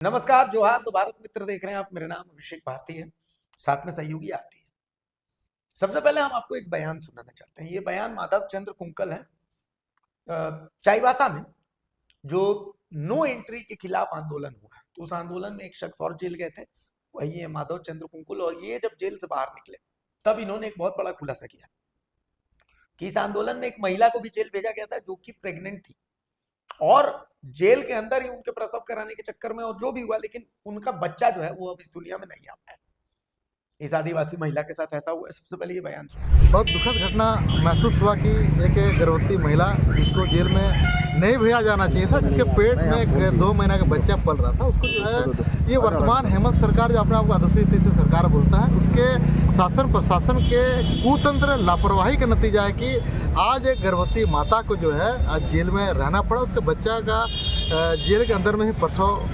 नमस्कार, जोहार। तो भारत मित्र देख रहे हैं आप। मेरा नाम अभिषेक भारती है, साथ में सहयोगी आरती है। सबसे पहले हम आपको एक बयान सुनाना चाहते हैं। ये बयान माधव चंद्र कुंकल है, चाईबासा में जो नो एंट्री के खिलाफ आंदोलन हुआ है। तो उस आंदोलन में एक शख्स और जेल गए थे, वही है माधव चंद्र कुंकल। और ये जब जेल से बाहर निकले तब इन्होंने एक बहुत बड़ा खुलासा किया कि इस आंदोलन में एक महिला को भी जेल भेजा गया था जो कि प्रेग्नेंट थी, और जेल के अंदर ही उनके प्रसव कराने के चक्कर में और जो भी हुआ, लेकिन उनका बच्चा जो है वो अब इस दुनिया में नहीं आ पाया। इस आदिवासी महिला के साथ ऐसा हुआ है। सबसे पहले ये बयान सुनो। बहुत दुखद घटना महसूस हुआ कि एक गर्भवती महिला जिसको जेल में नहीं भेजा जाना चाहिए था, जिसके पेट में एक 2 महीना का बच्चा पल रहा था, उसको जो है ये वर्तमान हेमंत सरकार जो अपने आपको आदर्श सरकार बोलता है, उसके शासन प्रशासन के कुतंत्र लापरवाही का नतीजा है कि आज एक गर्भवती माता को जो है आज जेल में रहना पड़ा। उसके बच्चा का जेल के अंदर में ही प्रसव,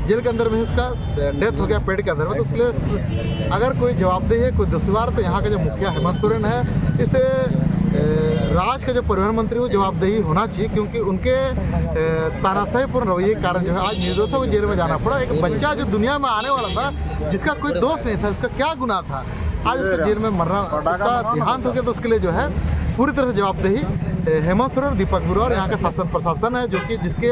जेल के अंदर में ही उसका डेथ हो गया पेट के अंदर में। तो उसके लिए अगर कोई जवाबदेही है, कोई दोषीवार, तो यहाँ का जो मुखिया हेमंत सोरेन है, इसे राज्य का जो परिवहन मंत्री वो जवाबदेही होना चाहिए, क्योंकि उनके तानाशाहीपूर्ण रवैये के कारण जो है आज निर्दोषों को जेल में जाना पड़ा। एक बच्चा जो दुनिया में आने वाला था, जिसका कोई दोष नहीं था, उसका क्या गुनाह था, आज उसको जेल में मरना, उसका देहांत हो गया। तो उसके लिए जो है पूरी तरह से जवाबदेही हेमंत सोरेन, दीपक बुरा और यहाँ का शासन प्रशासन है, जो कि जिसके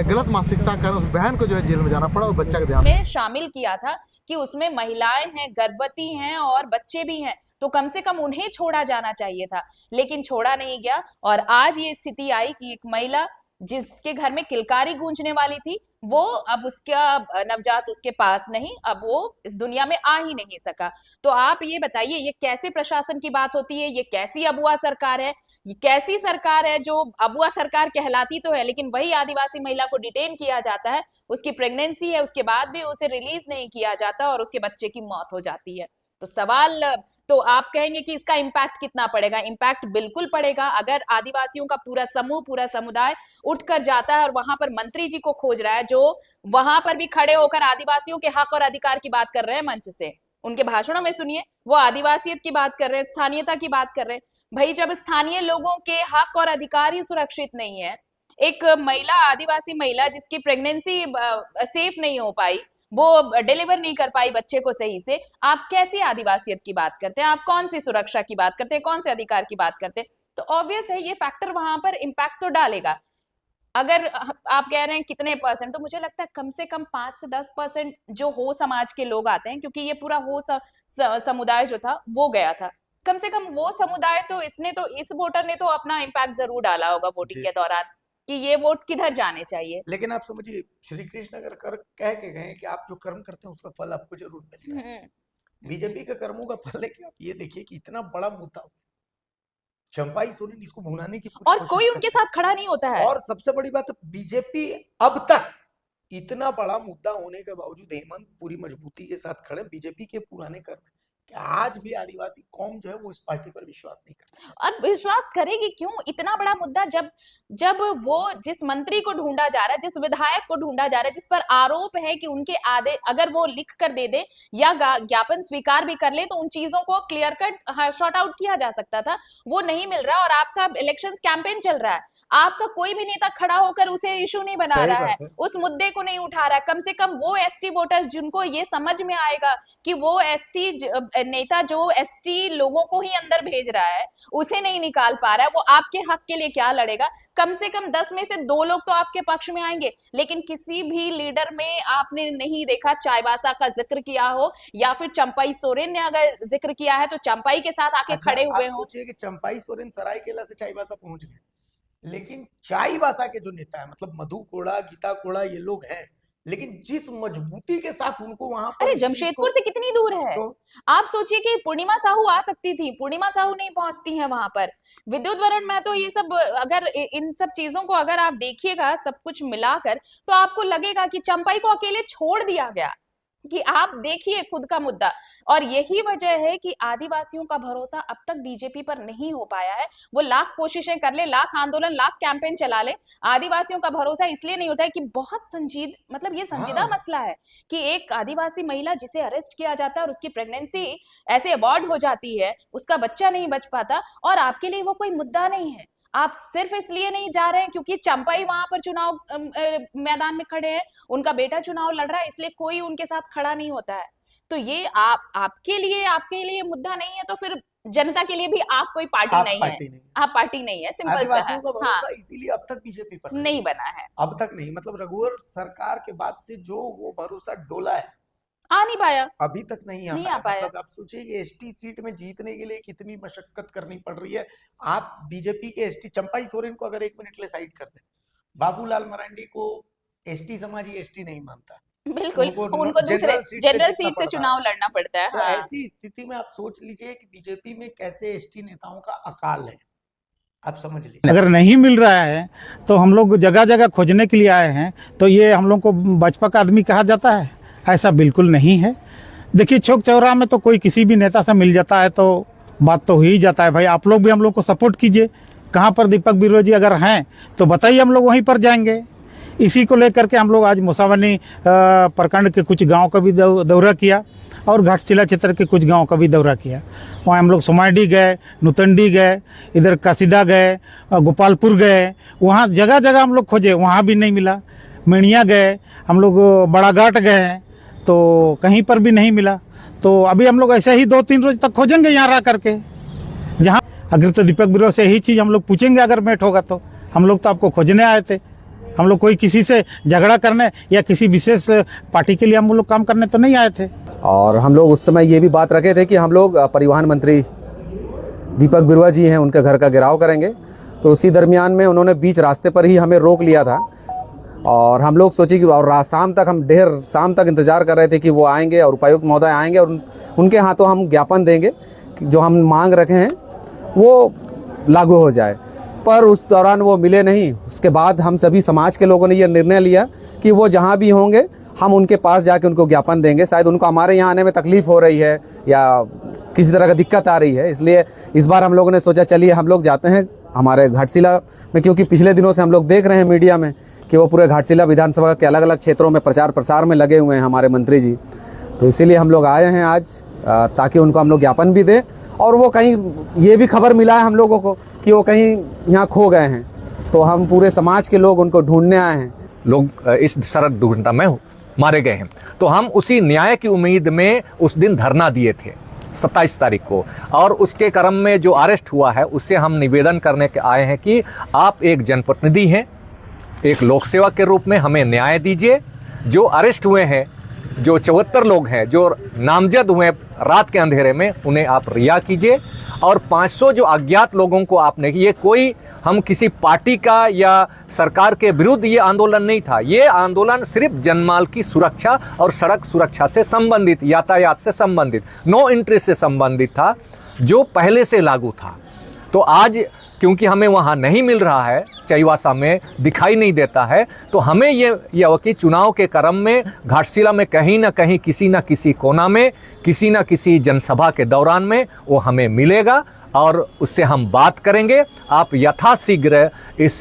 गलत मानसिकता कारण उस बहन को जो है जेल में जाना पड़ा और बच्चा का ध्यान में शामिल किया था कि उसमें महिलाएं हैं, गर्भवती हैं और बच्चे भी हैं, तो कम से कम उन्हें छोड़ा जाना चाहिए था, लेकिन छोड़ा नहीं गया। और आज ये स्थिति आई कि एक महिला जिसके घर में किलकारी गूंजने वाली थी, वो अब उसका नवजात उसके पास नहीं, अब वो इस दुनिया में आ ही नहीं सका। तो आप ये बताइए, ये कैसे प्रशासन की बात होती है? ये कैसी अबुआ सरकार है? ये कैसी सरकार है जो अबुआ सरकार कहलाती तो है, लेकिन वही आदिवासी महिला को डिटेन किया जाता है, उसकी प्रेगनेंसी है, उसके बाद भी उसे रिलीज नहीं किया जाता और उसके बच्चे की मौत हो जाती है। तो सवाल, तो आप कहेंगे कि इसका इम्पैक्ट कितना पड़ेगा? इम्पैक्ट बिल्कुल पड़ेगा। अगर आदिवासियों का पूरा समूह, पूरा समुदाय उठकर जाता है और वहां पर मंत्री जी को खोज रहा है, जो वहां पर भी खड़े होकर आदिवासियों के हक और अधिकार की बात कर रहे हैं मंच से, उनके भाषणों में सुनिए, वो आदिवासियत की बात कर रहे हैं, स्थानीयता की बात कर रहे हैं। भाई, जब स्थानीय लोगों के हक और अधिकार ही सुरक्षित नहीं है, एक महिला, आदिवासी महिला जिसकी प्रेगनेंसी सेफ नहीं हो पाई, वो डिलीवर नहीं कर पाई बच्चे को सही से, आप कैसी आदिवासियत की बात करते हैं? आप कौन सी सुरक्षा की बात करते हैं? कौन से अधिकार की बात करते हैं? तो ऑब्वियस है ये फैक्टर वहां पर इम्पैक्ट तो डालेगा। अगर आप कह रहे हैं कितने परसेंट, तो मुझे लगता है कम से कम 5 से 10% जो हो समाज के लोग आते हैं, क्योंकि ये पूरा हो समुदाय जो था वो गया था, कम से कम वो समुदाय तो इसने तो, इस वोटर ने तो अपना इम्पैक्ट जरूर डाला होगा वोटिंग के दौरान कि ये वोट किधर जाने चाहिए। लेकिन आप समझिए, श्री कृष्ण अगर कह के गए कि आप जो कर्म करते हैं उसका फल आपको जरूर मिलता है। बीजेपी के कर्मों का फल है कि आप ये देखिए कि इतना बड़ा मुद्दा चंपाई सोरेन इसको भुनाने की और कोई उनके साथ खड़ा नहीं होता है। और सबसे बड़ी बात, बीजेपी अब तक इतना बड़ा मुद्दा होने के बावजूद हेमंत पूरी मजबूती के साथ खड़े। बीजेपी के पुराने कर्म कि आज भी आदिवासी कौम जो है वो इस पार्टी पर विश्वास नहीं करती। और विश्वास करेगी क्यों? इतना बड़ा मुद्दा जब वो जिस मंत्री को ढूंढा जा रहा है, जिस विधायक को ढूंढा जा रहा है, जिस पर आरोप है कि उनके आदे अगर वो लिख कर दे दे या ज्ञापन स्वीकार भी कर ले तो उन चीजों को क्लियर कट शॉर्ट आउट किया जा सकता था, वो नहीं मिल रहा। और आपका इलेक्शन कैंपेन चल रहा है, आपका कोई भी नेता खड़ा होकर उसे इशू नहीं बना रहा है, उस मुद्दे को नहीं उठा रहा है। कम से कम वो एसटी वोटर्स जिनको ये समझ में आएगा कि वो एसटी नेता जो एसटी लोगों को ही अंदर भेज रहा है, उसे नहीं निकाल पा रहा है, वो आपके हक के लिए क्या लड़ेगा? कम से कम 10 में से 2 लोग तो आपके पक्ष में आएंगे। लेकिन किसी भी लीडर में आपने नहीं देखा चाईबासा का जिक्र किया हो, या फिर चंपाई सोरेन ने अगर जिक्र किया है तो चंपाई के साथ आके खड़े हुए हो। सोचिए कि चंपाई सोरेन सरायकेला से चाईबासा पहुंच गए, लेकिन चाईबासा के जो नेता है, मतलब मधु कोड़ा, गीता कोड़ा, ये लोग हैं, लेकिन जिस मजबूती के साथ उनको वहां पर, अरे जमशेदपुर से कितनी दूर है? तो आप सोचिए कि पूर्णिमा साहू आ सकती थी, पूर्णिमा साहू नहीं पहुंचती हैं वहां पर। विद्युत वरण में तो ये सब, अगर इन सब चीजों को अगर आप देखिएगा सब कुछ मिलाकर, तो आपको लगेगा कि चंपाई को अकेले छोड़ दिया गया, कि आप देखिए खुद का मुद्दा। और यही वजह है कि आदिवासियों का भरोसा अब तक बीजेपी पर नहीं हो पाया है। वो लाख कोशिशें कर ले, लाख आंदोलन, लाख कैंपेन चला ले, आदिवासियों का भरोसा इसलिए नहीं होता है कि बहुत मतलब ये संजीदा मसला है कि एक आदिवासी महिला जिसे अरेस्ट किया जाता है और उसकी प्रेगनेंसी ऐसे अबॉर्ट हो जाती है, उसका बच्चा नहीं बच पाता, और आपके लिए वो कोई मुद्दा नहीं है। आप सिर्फ इसलिए नहीं जा रहे हैं क्योंकि चंपाई वहां पर चुनाव मैदान में खड़े हैं, उनका बेटा चुनाव लड़ रहा है, इसलिए कोई उनके साथ खड़ा नहीं होता है। तो ये आपके लिए मुद्दा नहीं है, तो फिर जनता के लिए भी आप कोई पार्टी आप नहीं है, पार्टी नहीं। आप पार्टी नहीं है, सिंपल सा है। आदिवासियों का हाँ, भरोसा इसीलिए अब तक बीजेपी पर नहीं बना है, अब तक नहीं, मतलब रघुवर सरकार के बाद से जो वो भरोसा डोला है आ नहीं पाया। अभी तक नहीं नहीं आ पाया। मतलब आप सोचिए कि एसटी सीट में जीतने के लिए कितनी मशक्कत करनी पड़ रही है। आप बीजेपी के एसटी चंपाई सोरेन को अगर 1 मिनट के लिए साइड कर दें, बाबूलाल मरांडी को एसटी समाज ही एसटी नहीं मानता, बिल्कुल, उनको दूसरे जनरल सीट जनरल जीतना सीट से पड़ता है। चुनाव लड़ना पड़ता है। तो हाँ, ऐसी स्थिति में आप सोच लीजिए कि बीजेपी में कैसे एसटी नेताओं का अकाल है, आप समझ लीजिए। अगर नहीं मिल रहा है तो हम लोग जगह जगह खोजने के लिए आए हैं, तो ये हम लोग को भाजपा का आदमी कहा जाता है? ऐसा बिल्कुल नहीं है। देखिए, चौक चौराहा में तो कोई किसी भी नेता से मिल जाता है तो बात तो हो ही जाता है। भाई, आप लोग भी हम लोग को सपोर्ट कीजिए। कहाँ पर दीपक बिरूआ जी अगर हैं तो बताइए, हम लोग वहीं पर जाएंगे। इसी को लेकर के हम लोग आज मुसावनी प्रखंड के कुछ गांव का भी दौरा किया और घाटशिला क्षेत्र के कुछ गांव का भी दौरा किया। वहाँ हम लोग सोमाइडी गए, नुतंडी गए, इधर कासिदा गए, गोपालपुर गए, वहाँ जगह जगह हम लोग खोजे, वहाँ भी नहीं मिला। मेणिया गए, हम लोग बड़ाघाट गए तो कहीं पर भी नहीं मिला। तो अभी हम लोग ऐसे ही 2-3 रोज तक खोजेंगे यहाँ रह करके, जहाँ अगर तो दीपक बिरूआ से यही चीज़ हम लोग पूछेंगे अगर मेट होगा तो। हम लोग तो आपको खोजने आए थे, हम लोग कोई किसी से झगड़ा करने या किसी विशेष पार्टी के लिए हम लोग काम करने तो नहीं आए थे। और हम लोग उस समय ये भी बात रखे थे कि हम लोग परिवहन मंत्री दीपक बिरूआ जी हैं, उनके घर का घेराव करेंगे। तो उसी दरमियान में उन्होंने बीच रास्ते पर ही हमें रोक लिया था और हम लोग सोचे कि और शाम तक हम शाम तक इंतज़ार कर रहे थे कि वो आएंगे और उपायुक्त महोदय आएंगे और उनके हाथों हम ज्ञापन देंगे कि जो हम मांग रखे हैं वो लागू हो जाए। पर उस दौरान वो मिले नहीं। उसके बाद हम सभी समाज के लोगों ने यह निर्णय लिया कि वो जहाँ भी होंगे हम उनके पास जाके उनको ज्ञापन देंगे। शायद उनको हमारे यहाँ आने में तकलीफ़ हो रही है या किसी तरह का दिक्कत आ रही है, इसलिए इस बार हम लोगों ने सोचा चलिए हम लोग जाते हैं हमारे घाटशिला में, क्योंकि पिछले दिनों से हम लोग देख रहे हैं मीडिया में कि वो पूरे घाटशिला विधानसभा के अलग अलग क्षेत्रों में प्रचार प्रसार में लगे हुए हैं हमारे मंत्री जी। तो इसीलिए हम लोग आए हैं आज ताकि उनको हम लोग ज्ञापन भी दें। और वो कहीं ये भी खबर मिला है हम लोगों को कि वो कहीं यहाँ खो गए हैं, तो हम पूरे समाज के लोग उनको ढूंढने आए हैं। लोग इस सड़क दुर्घटना में मारे गए हैं, तो हम उसी न्याय की उम्मीद में उस दिन धरना दिए थे 27 तारीख को। और उसके क्रम में जो अरेस्ट हुआ है उससे हम निवेदन करने के आए हैं कि आप एक जनप्रतिनिधि हैं, एक लोक सेवक के रूप में हमें न्याय दीजिए। जो अरेस्ट हुए हैं, जो 74 लोग हैं जो नामजद हुए रात के अंधेरे में, उन्हें आप रिहा कीजिए। और 500 जो अज्ञात लोगों को आपने, ये कोई हम किसी पार्टी का या सरकार के विरुद्ध ये आंदोलन नहीं था। ये आंदोलन सिर्फ जनमाल की सुरक्षा और सड़क सुरक्षा से संबंधित, यातायात से संबंधित, नो एंट्री से संबंधित था, जो पहले से लागू था। तो आज क्योंकि हमें वहाँ नहीं मिल रहा है, चाईबासा में दिखाई नहीं देता है, तो हमें ये कि चुनाव के क्रम में घाटशिला में कहीं ना कहीं किसी न किसी कोना में, किसी न किसी जनसभा के दौरान में वो हमें मिलेगा और उससे हम बात करेंगे। आप यथाशीघ्र इस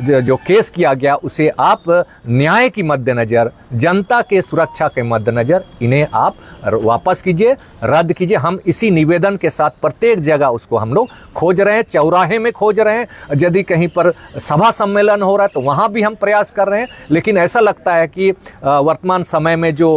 जो केस किया गया उसे आप न्याय की मद्देनज़र, जनता के सुरक्षा के मद्देनज़र इन्हें आप वापस कीजिए, रद्द कीजिए। हम इसी निवेदन के साथ प्रत्येक जगह उसको हम लोग खोज रहे हैं, चौराहे में खोज रहे हैं, यदि कहीं पर सभा सम्मेलन हो रहा है तो वहाँ भी हम प्रयास कर रहे हैं। लेकिन ऐसा लगता है कि वर्तमान समय में जो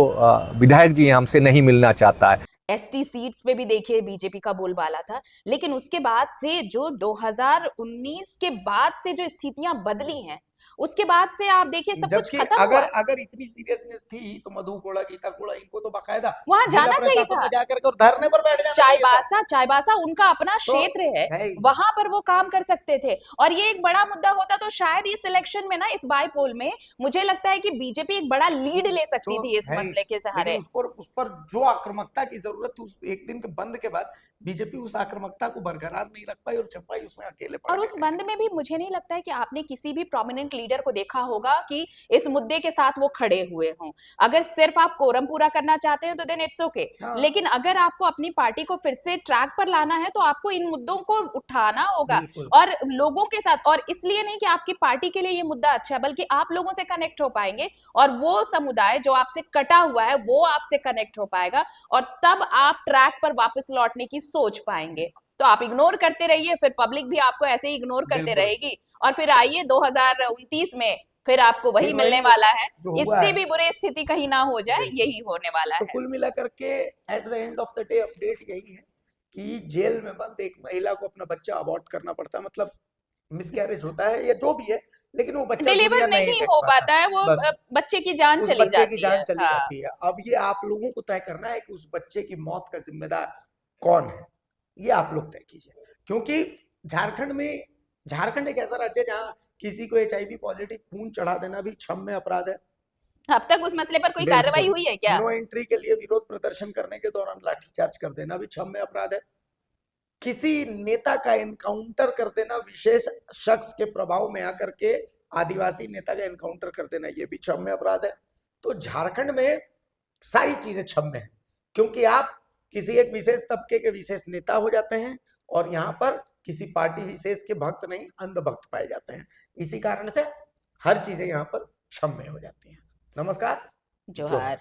विधायक जी हमसे नहीं मिलना चाहता है। एसटी सीट्स पे भी देखिए बीजेपी का बोलबाला था, लेकिन उसके बाद से जो 2019 के बाद से जो स्थितियां बदली हैं, उसके बाद से आप देखिए सब कुछ जबकि खत्म हुआ। अगर इतनी सीरियसनेस थी तो मधु कोड़ा, गीता कोड़ा, इनको तो बाकायदा वहां जिला जाना चाहिए प्रशासन था। में जाकर के और धरने पर बैठ जाना चाहिए था। चाईबासा उनका अपना क्षेत्र है, ही। वहां पर वो काम कर सकते थे। और ये एक बड़ा मुद्दा होता तो शायद इस इलेक्शन में ना, इस बाईपोल में मुझे लगता है कि बीजेपी एक बड़ा लीड ले सकती तो थी इस है ही। मसले के सहारे। लेकिन उस पर जो आक्रामकता की जरूरत थी, उस एक दिन के बंद के बाद बीजेपी उस आक्रामकता को बरकरार नहीं रख पाई और चंपाई उसमें अकेले पड़ और गए। उस बंद में भी मुझे नहीं लगता है कि आपने किसी भी प्रोमिनेंट लीडर को देखा होगा कि इस मुद्दे के साथ वो खड़े हुए हों। अगर सिर्फ आप कोरम पूरा करना चाहते हैं तो देन इट्स ओके, लेकिन अगर आपको अपनी पार्टी को फिर से ट्रैक पर लाना है तो आपको इन मुद्दों को उठाना होगा और लोगों के साथ। और इसलिए नहीं कि आपकी पार्टी के लिए ये मुद्दा अच्छा है, बल्कि आप लोगों से कनेक्ट हो पाएंगे और वो समुदाय जो आपसे कटा हुआ है वो आपसे कनेक्ट हो पाएगा और तब आप ट्रैक पर वापस लौटने की सोच पाएंगे। तो आप इग्नोर करते रहिए, फिर पब्लिक भी आपको ऐसे ही इग्नोर करते बिल्कुल। रहेगी, और फिर आइए 2029 में फिर आपको वही फिर मिलने वही वाला है। जो हुआ इससे है। भी बुरी स्थिति कहीं ना हो जाए, बिल्कुल। यही होने वाला तो है। कुल मिला करके at the end of the day update यही है कि जेल में बंद एक महिला को अपना बच्चा अबॉर्ट करना पड़ता है, मतलब मिसकैरेज होता है या जो भी है, लेकिन वो बच्चा डिलीवर दुनिया नहीं नहीं देख हो पाता। पाता है, वो बस बच्चे की जान उस चली बच्चे की जाती जान है। चली हाँ। जाती है। अब ये आप लोगों को तय करना है कि उस बच्चे की मौत का जिम्मेदार कौन है, ये आप लोग तय कीजिए। क्योंकि झारखंड एक ऐसा राज्य है जहाँ किसी को HIV पॉजिटिव खून चढ़ा देना भी क्षम्य अपराध है। अब तक उस मसले पर कोई कार्रवाई हुई है क्या? नो एंट्री के लिए विरोध प्रदर्शन करने के दौरान लाठीचार्ज कर देना भी क्षम्य अपराध है। किसी नेता का एनकाउंटर कर देना, विशेष शख्स के प्रभाव में आकर के आदिवासी नेता का एनकाउंटर कर देना, ये भी क्षम्य अपराध है। तो झारखंड में सारी चीजें क्षम्य हैं, क्योंकि आप किसी एक विशेष तबके के विशेष नेता हो जाते हैं और यहाँ पर किसी पार्टी विशेष के भक्त नहीं, अंधभक्त पाए जाते हैं। इसी कारण से हर चीजें यहाँ पर क्षम्य हो जाती हैं। नमस्कार। जोहार।